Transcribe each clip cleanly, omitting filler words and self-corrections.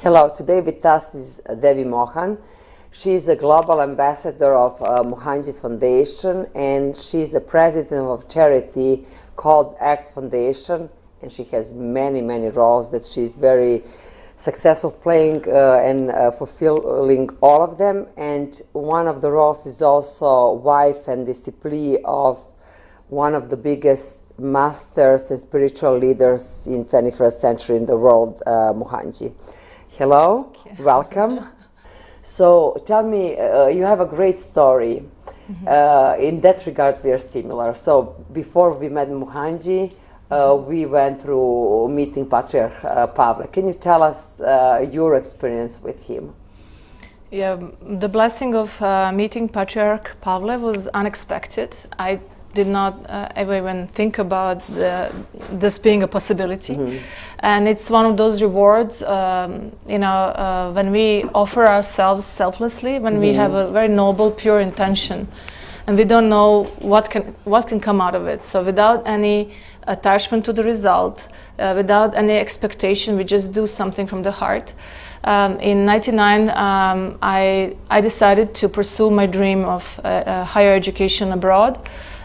Hello, today with us is Devi Mohan. She is a global ambassador of Mohanji Foundation, and she is the president of a charity called Act Foundation, and she has many roles that she is very successful playing and fulfilling all of them. And one of the roles is also wife and disciple of one of the biggest masters and spiritual leaders in 21st century in the world, Mohanji. Hello, welcome. So tell me, you have a great story. In that regard, we are similar. So before we met Mohanji, we went through meeting Patriarch Pavle. Can you tell us your experience with him? Yeah, the blessing of meeting Patriarch Pavle was unexpected. I did not ever even think about this being a possibility. And it's one of those rewards, when we offer ourselves selflessly, when we have a very noble, pure intention, and we don't know what can come out of it. So without any attachment to the result, without any expectation, we just do something from the heart. In '99, I decided to pursue my dream of higher education abroad.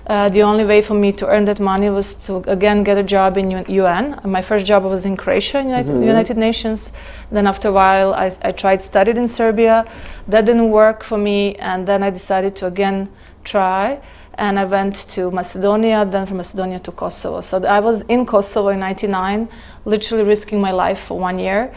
The only way for me to earn that money was to again get a job in UN. My first job was in Croatia, United Nations. Then after a while I tried studied in Serbia. That didn't work for me, and then I decided to again try, and I went to Macedonia, then from Macedonia to Kosovo. So I was in Kosovo in '99, literally risking my life for 1 year.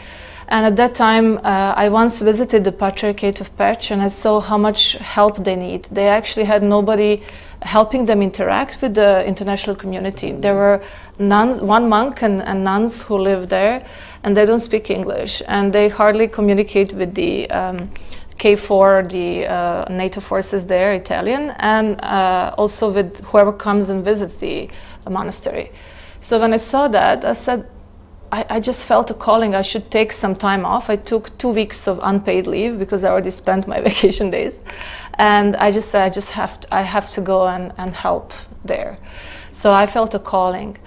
And at that time, I once visited the Patriarchate of Peć, and I saw how much help they need. They actually had nobody helping them interact with the international community. There were nuns, one monk and nuns who lived there, and they don't speak English, and they hardly communicate with the KFOR, the NATO forces there, Italian, and also with whoever comes and visits the monastery. So when I saw that, I said, I just felt a calling. I should take some time off. I took 2 weeks of unpaid leave because I already spent my vacation days, and I just said I have to go and help there. So I felt a calling,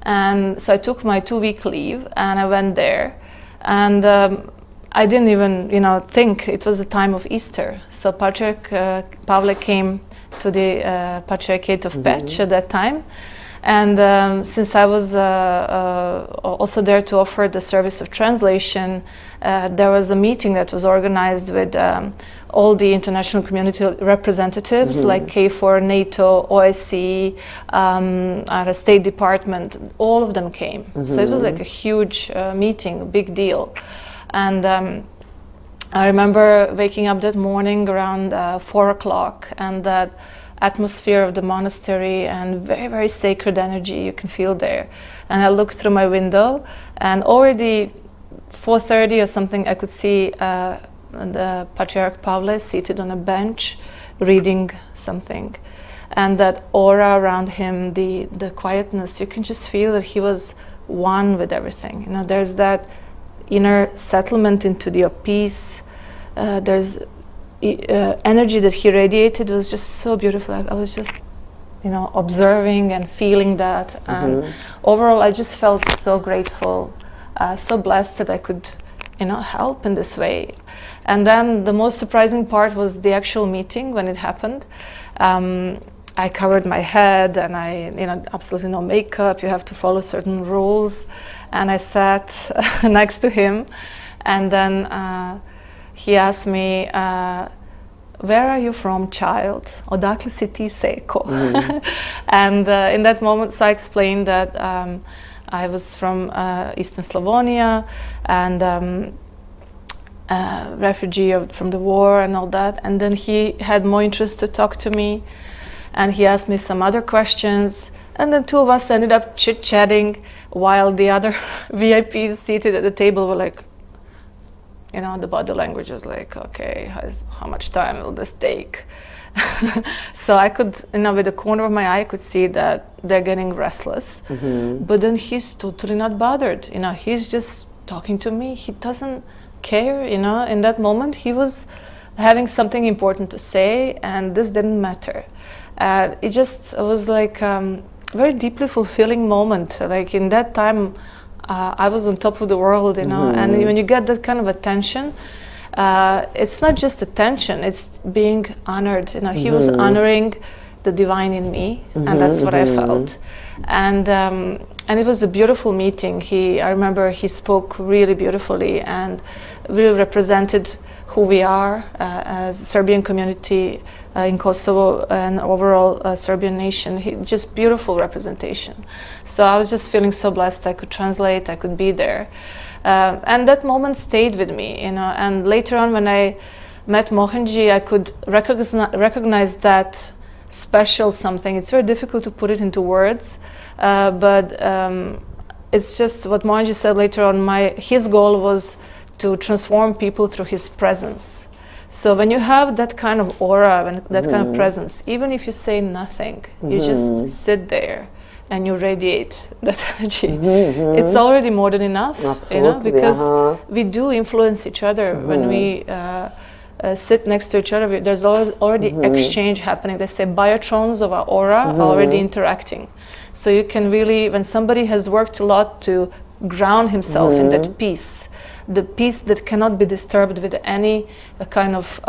and so I took my 2-week leave and I went there, and I didn't even think it was the time of Easter. So Patriarch Pavle came to the Patriarchate of Peć at that time. And since I was also there to offer the service of translation, there was a meeting that was organized with all the international community representatives like KFOR, NATO, OSCE, the State Department. All of them came. So it was like a huge meeting, a big deal. And I remember waking up that morning around 4 o'clock, and that atmosphere of the monastery and very sacred energy you can feel there. And I looked through my window, and already 4:30 or something, I could see the Patriarch Pavle seated on a bench reading something, and that aura around him, the quietness, you can just feel that he was one with everything. There's that inner settlement into the peace. There's energy that he radiated was just so beautiful. I was just, observing and feeling that. And overall, I just felt so grateful, so blessed that I could, help in this way. And then the most surprising part was the actual meeting when it happened. I covered my head, and absolutely no makeup. You have to follow certain rules. And I sat next to him, and then he asked me, where are you from, child? Odakle si ti, seko? And in that moment, so I explained that I was from Eastern Slavonia, and refugee from the war and all that. And then he had more interest to talk to me, and he asked me some other questions. And then two of us ended up chit-chatting while the other VIPs seated at the table were like, the body language was like, okay, how much time will this take? So I could, with the corner of my eye, I could see that they're getting restless. But then he's totally not bothered. He's just talking to me. He doesn't care. In that moment, he was having something important to say, and this didn't matter. It was like very deeply fulfilling moment. Like in that time, I was on top of the world, you know. And when you get that kind of attention, it's not just attention, it's being honored, you know. He was honoring the divine in me, and that's what I felt. And it was a beautiful meeting. I remember he spoke really beautifully and really represented who we are as a Serbian community in Kosovo and overall Serbian nation. Just beautiful representation. So I was just feeling so blessed. I could translate, I could be there. And that moment stayed with me, you know. And later on when I met Mohanji, I could recognize that special something. It's very difficult to put it into words, but it's just what Mohanji said later on. His goal was to transform people through his presence. So when you have that kind of aura and that kind of presence, even if you say nothing, you just sit there and you radiate that energy. It's already more than enough. Absolutely, you know, because we do influence each other when we sit next to each other. There's already exchange happening. They say biotrons of our aura are already interacting. So you can really, when somebody has worked a lot to ground himself in that peace, the peace that cannot be disturbed with any kind of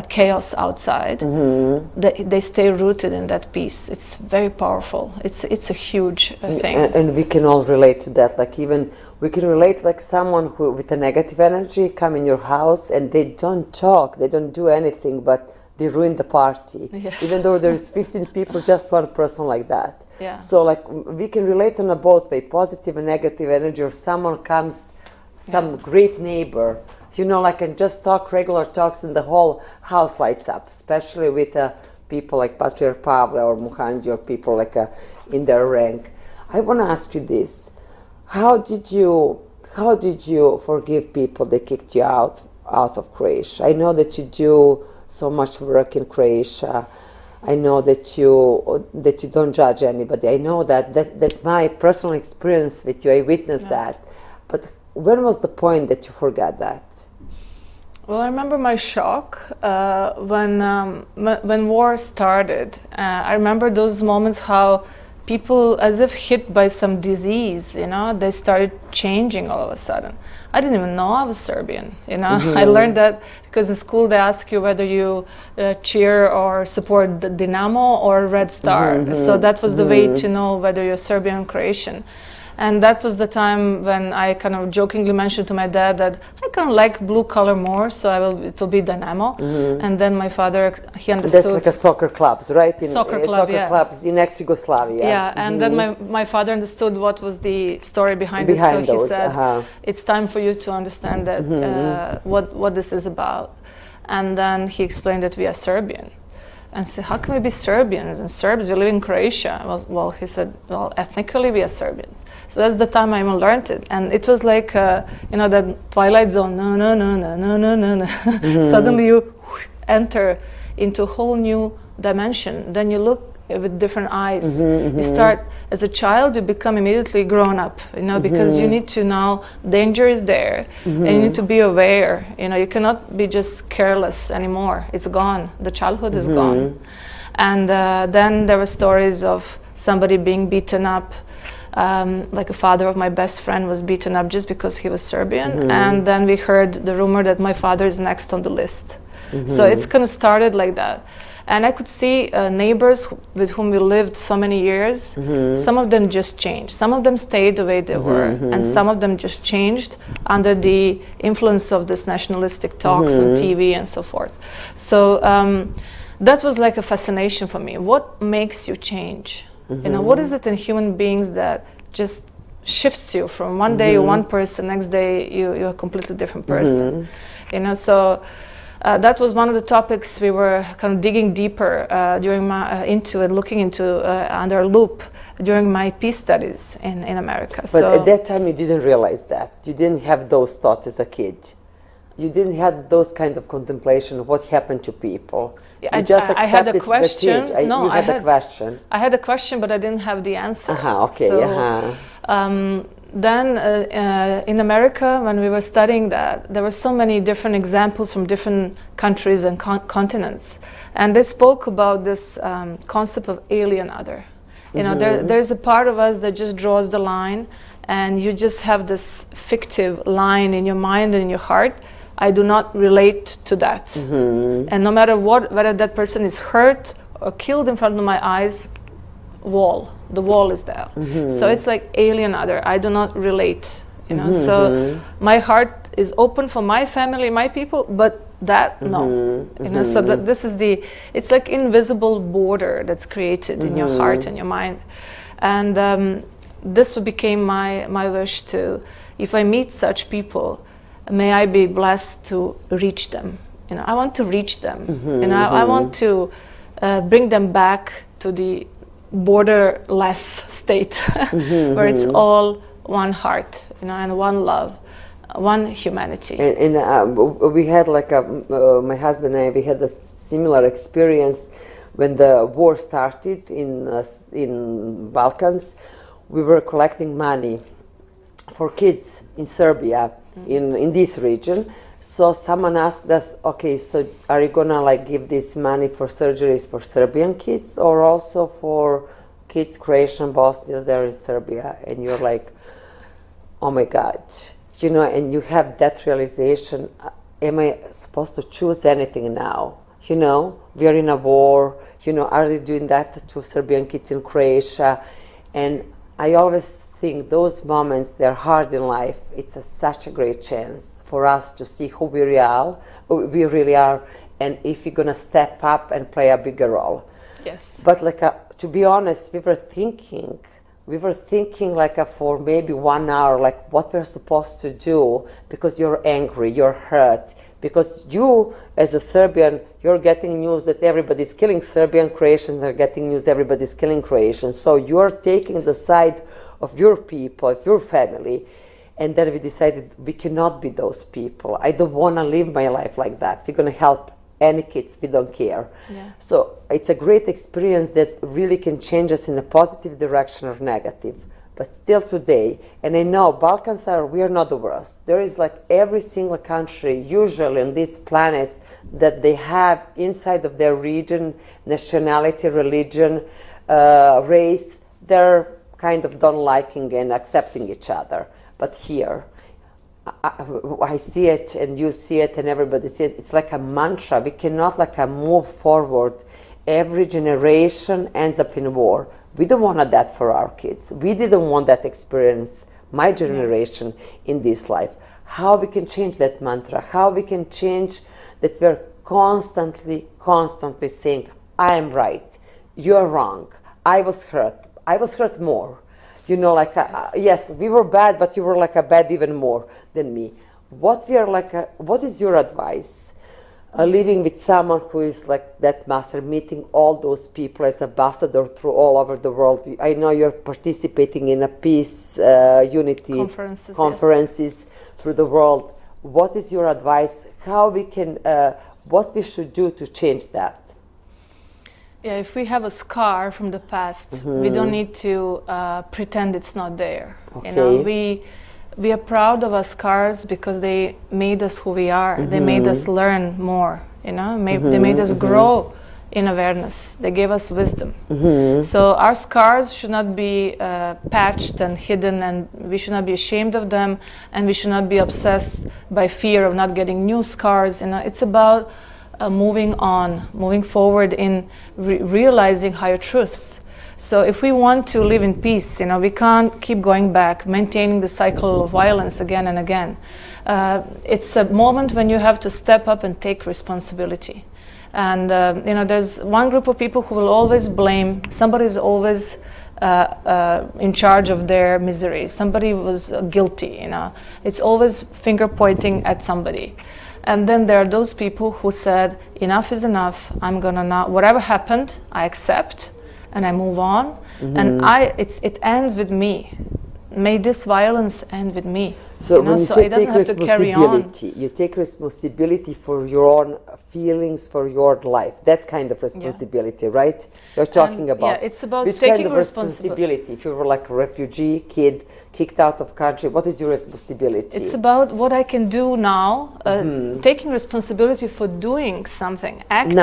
chaos outside, they stay rooted in that peace. It's very powerful. It's a huge thing. And we can all relate to that. Like even we can relate like someone who with a negative energy come in your house and they don't talk, they don't do anything, but they ruin the party. Yes. Even though there's 15 people, just one person like that. Yeah. So like we can relate on a both way, positive and negative energy, or someone comes, some great neighbor, you know, like and just talk regular talks and the whole house lights up, especially with people like Patriarch Pavle or Mohanji or people like in their rank. I want to ask you this: how did you forgive people that kicked you out of Croatia? I know that you do so much work in Croatia. I know that you don't judge anybody. I know that's my personal experience with you. I witnessed that. But when was the point that you forgot that? Well, I remember my shock when war started. I remember those moments how people, as if hit by some disease, you know, they started changing all of a sudden. I didn't even know I was Serbian, you know. I learned that because in school they ask you whether you cheer or support the Dinamo or Red Star. So that was the way to know whether you're Serbian or Croatian. And that was the time when I kind of jokingly mentioned to my dad that I kind of like blue color more, so it'll be Dynamo. And then my father, he understood. That's like a soccer clubs, right? Soccer clubs in ex-Yugoslavia. Yeah, and then my father understood what was the story behind this. So he said, it's time for you to understand that what this is about. And then he explained that we are Serbian. And I said, how can we be Serbians? And Serbs, we live in Croatia. Well, he said, well, ethnically we are Serbians. So that's the time I learned it. And it was like, you know, that Twilight Zone, no. Suddenly you enter into a whole new dimension. Then you look with different eyes. You start, as a child, you become immediately grown up, you know, because you need to know danger is there, and you need to be aware, you know, you cannot be just careless anymore. It's gone. The childhood is gone. And then there were stories of somebody being beaten up, like a father of my best friend was beaten up just because he was Serbian, and then we heard the rumor that my father is next on the list. So it's kind of started like that. And I could see neighbors with whom we lived so many years. Some of them just changed. Some of them stayed the way they were, and some of them just changed under the influence of this nationalistic talks on TV and so forth. So that was like a fascination for me. What makes you change? You know, what is it in human beings that just shifts you from one day you're one person, next day you're a completely different person? You know, so. That was one of the topics we were kind of digging deeper during into and looking into under a loop during my peace studies in America. But at that time you didn't realize that. You didn't have those thoughts as a kid. You didn't have those kind of contemplation of what happened to people. I had a question. No, I had a question. I had a question, but I didn't have the answer. Okay. So, then in America, when we were studying that, there were so many different examples from different countries and continents. And they spoke about this concept of alien other. You know, there's a part of us that just draws the line and you just have this fictive line in your mind and in your heart, I do not relate to that. And no matter what, whether that person is hurt or killed in front of my eyes, the wall is there. So it's like alien other. I do not relate, you know. So my heart is open for my family, my people, but that no, you know. So that this is it's like invisible border that's created in your heart and your mind. And this became my wish to, if I meet such people, may I be blessed to reach them. You know, I want to reach them. You know, I want to bring them back to the borderless state where it's all one heart, you know, and one love, one humanity. And we had like my husband and I, we had a similar experience when the war started in Balkans. We were collecting money for kids in Serbia, in this region. So someone asked us, okay, so are you gonna like give this money for surgeries for Serbian kids or also for kids, Croatian, Bosnians there in Serbia? And you're like, oh my God, you know, and you have that realization, am I supposed to choose anything now? You know, we are in a war, you know, are they doing that to Serbian kids in Croatia? And I always think those moments, they're hard in life. It's such a great chance for us to see who we really are, and if we're gonna step up and play a bigger role. Yes. But like, to be honest, we were thinking like for maybe 1 hour, like what we're supposed to do, because you're angry, you're hurt, because you, as a Serbian, you're getting news that everybody's killing Serbian, Croatians are getting news everybody's killing Croatians. So you're taking the side of your people, of your family. And then we decided we cannot be those people. I don't want to live my life like that. We're going to help any kids, we don't care. Yeah. So it's a great experience that really can change us in a positive direction or negative. But still today, and I know Balkans we are not the worst. There is like every single country, usually on this planet, that they have inside of their region, nationality, religion, race, they're kind of don't liking and accepting each other. But here, I see it and you see it and everybody sees it. It's like a mantra. We cannot like move forward. Every generation ends up in war. We don't want that for our kids. We didn't want that experience, my generation, in this life. How we can change that mantra? How we can change that we're constantly saying, I am right, you're wrong, I was hurt more. You know, like, yes, we were bad, but you were like a bad even more than me. What is your advice? Living with someone who is like that master, meeting all those people as ambassador through all over the world. I know you're participating in a peace, unity conferences through the world. What is your advice? How we can, what we should do to change that? Yeah, if we have a scar from the past, we don't need to pretend it's not there. Okay. You know, we are proud of our scars because they made us who we are. They made us learn more. You know, they made us grow in awareness. They gave us wisdom. So our scars should not be patched and hidden, and we should not be ashamed of them, and we should not be obsessed by fear of not getting new scars. You know, it's about moving on, moving forward in realizing higher truths. So if we want to live in peace, you know, we can't keep going back, maintaining the cycle of violence again and again. It's a moment when you have to step up and take responsibility. And you know, there's one group of people who will always blame. Somebody is always in charge of their misery. Somebody was guilty. You know, it's always finger pointing at somebody. And then there are those people who said, enough is enough. I'm gonna not, whatever happened, I accept, and I move on. And it ends with me. May this violence end with me. So when you say it doesn't take have to carry on. responsibility, you take responsibility for your own feelings, for your life. That kind of responsibility, right? You're talking about. Yeah, it's about which taking kind of responsibility. If you were like a refugee kid, kicked out of country, what is your responsibility? It's about what I can do now, taking responsibility for doing something, acting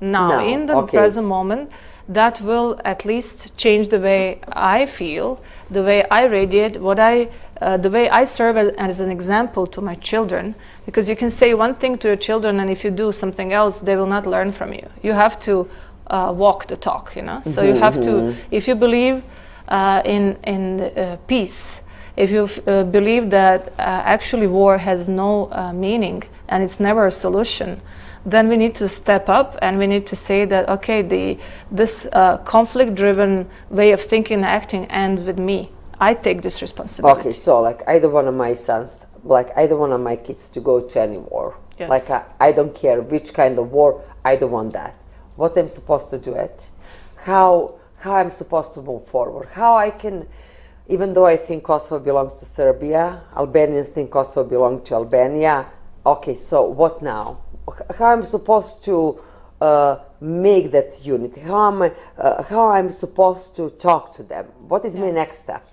now in the present moment, that will at least change the way I feel, the way I radiate, the way I serve as an example to my children. Because you can say one thing to your children, and if you do something else, they will not learn from you. You have to walk the talk, you know. So you have to, if you believe in peace, if you believe that actually war has no meaning and it's never a solution, then we need to step up and we need to say that, okay, this conflict-driven way of thinking and acting ends with me. I take this responsibility. Okay, so like I don't want my sons, like I don't want my kids to go to any war. Yes. Like I don't care which kind of war, I don't want that. What I'm supposed to do it, how I'm supposed to move forward, how I can, even though I think Kosovo belongs to Serbia, Albanians think Kosovo belongs to Albania. Okay, so what now? How I'm supposed to make that unity? How I'm supposed to talk to them? What is my next step?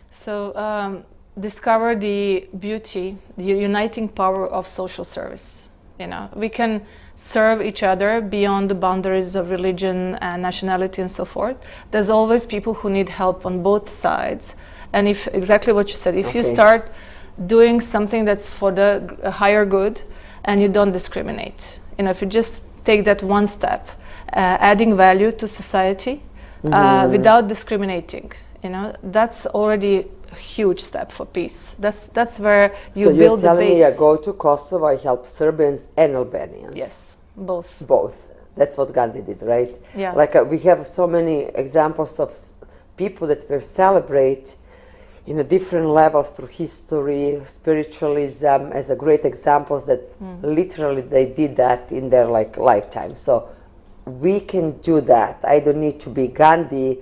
So discover the beauty, the uniting power of social service. You know, we can serve each other beyond the boundaries of religion and nationality and so forth. There's always people who need help on both sides. And if exactly what you said, if you start doing something that's for the higher good and you don't discriminate, you know, if you just take that one step, adding value to society without discriminating, you know, that's already a huge step for peace. That's where you build the base. So you're telling me I go to Kosovo, I help Serbians and Albanians? Yes, both. Both. That's what Gandhi did, right? Yeah. Like we have so many examples of people that we celebrate in a different levels through history, spiritualism, as a great examples that literally they did that in their lifetime. So we can do that. I don't need to be Gandhi,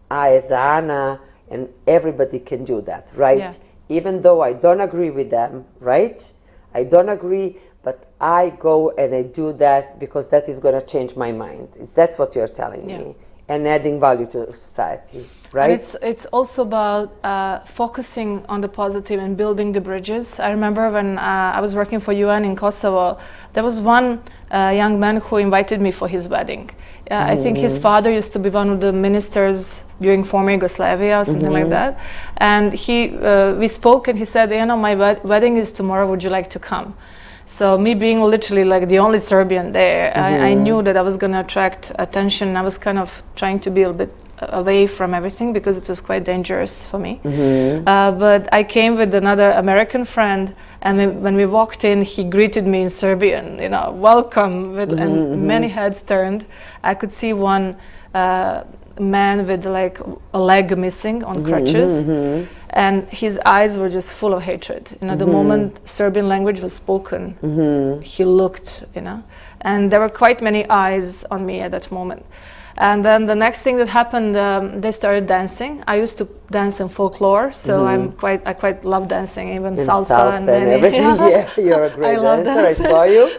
I as Anna, and everybody can do that, right? Yeah. Even though I don't agree with them, right? I don't agree, but I go and I do that because that is going to change my mind. That's what you're telling me. And adding value to society, right? And it's also about focusing on the positive and building the bridges. I remember when I was working for UN in Kosovo, there was one young man who invited me for his wedding. I think his father used to be one of the ministers during former Yugoslavia or something like that. And we spoke and he said, you know, my wedding is tomorrow, would you like to come? So me being literally like the only Serbian there, I knew that I was going to attract attention. I was kind of trying to be a bit away from everything because it was quite dangerous for me. But I came with another American friend, and when we walked in, he greeted me in Serbian, you know, welcome, and many heads turned. I could see one man with like a leg missing on crutches. And his eyes were just full of hatred. You know, the moment Serbian language was spoken, he looked, you know, and there were quite many eyes on me at that moment. And then the next thing that happened, they started dancing. I used to dance in folklore, so I quite love dancing, even salsa and everything. Yeah, you're a great dancer. I saw you.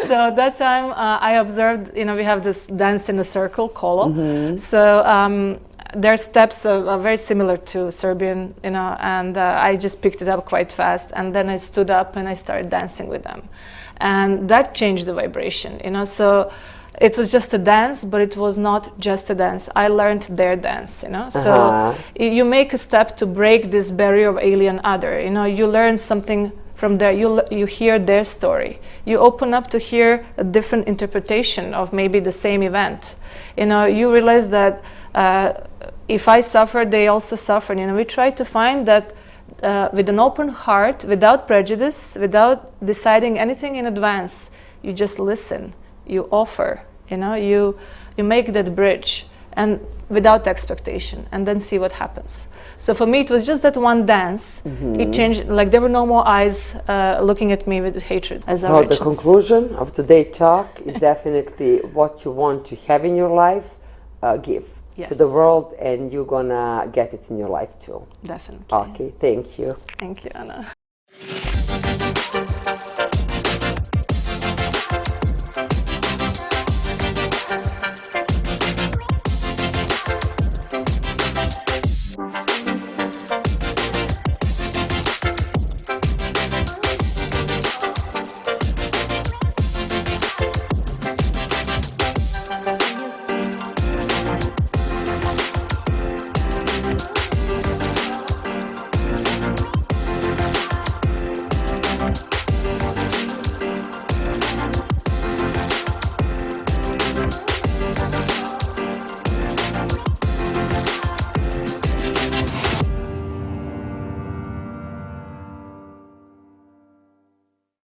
So that time I observed, you know, we have this dance in a circle, kolo. So their steps are very similar to Serbian, you know, and I just picked it up quite fast. And then I stood up and I started dancing with them. And that changed the vibration, you know. So it was just a dance, but it was not just a dance. I learned their dance, you know. So you make a step to break this barrier of alien other, you know. You learn something from there. You hear their story. You open up to hear a different interpretation of maybe the same event. You know, you realize that if I suffer, they also suffer. You know, we try to find that with an open heart, without prejudice, without deciding anything in advance. You just listen. You offer. You know, you make that bridge, and without expectation, and then see what happens. So for me, it was just that one dance. It changed. Like there were no more eyes looking at me with hatred. So the conclusion of today's talk is definitely what you want to have in your life, give to the world, and you're gonna get it in your life too. Definitely. Okay, thank you. Thank you, Anna.